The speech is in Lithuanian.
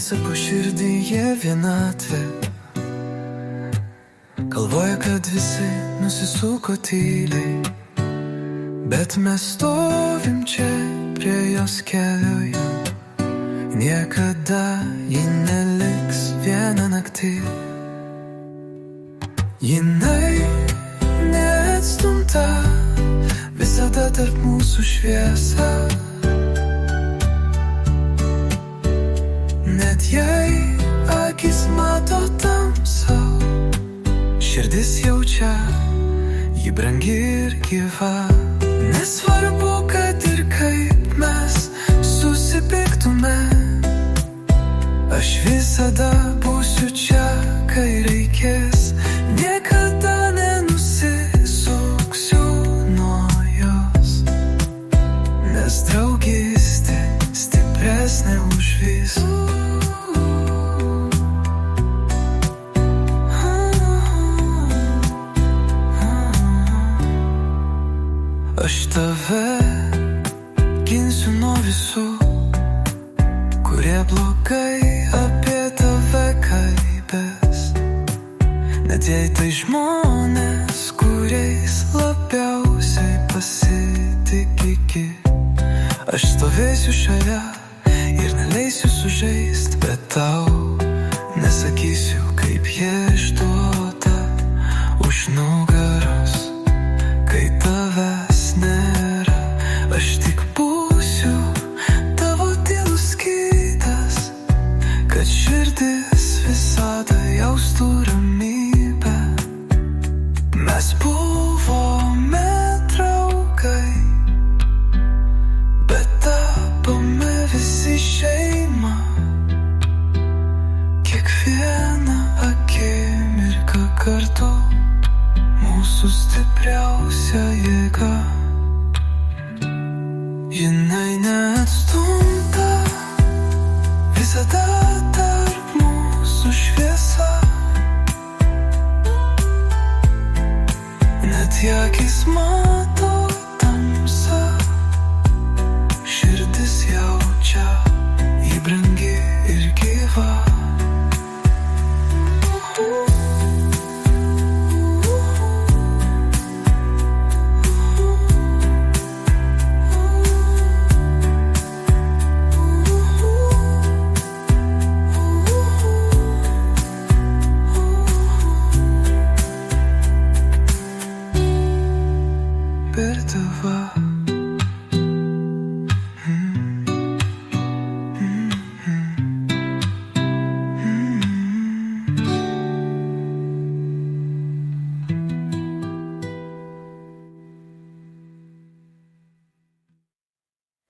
sako širdyje vienatvė. Galvoja, kad visi nusisuko tyliai, bet mes stovim čia prie jos kelio. Niekada ji neliks vieną naktį. Jinai neatstumta, visada tarp mūsų šviesa. Net jei akis mato tamsą, širdis jaučia, ji brangi ir gyva. Nesvarbu, kad ir kaip mes susipyktume, aš visada būsiu čia, kai reikės. Niekada nenusisuksiu nuo jos, nes draugystė stipresnė už visų. Aš tave ginsiu nuo visų, kurie blogai apie tave kalbės. Net jei tai žmonės, kuriais labiausiai pasitikėki. Aš stovėsiu šalia ir neleisiu sužeist, bet tau nesakysiu, kaip jie išduoda už nugaros, kai tavęs nėra. Aš tik būsiu tavo tylus skydas, kad širdis visada jaustų ramybę. Mes buvome draugai, bet tapome visi šeima. Kiekvieną akimirką kartu mūsų stipriausia jėga. Jinai neatstumta, visada tarp mūsų šviesa. Net jei akis mato tamsą, širdis jaučia, ji brangi ir gyva. Per tave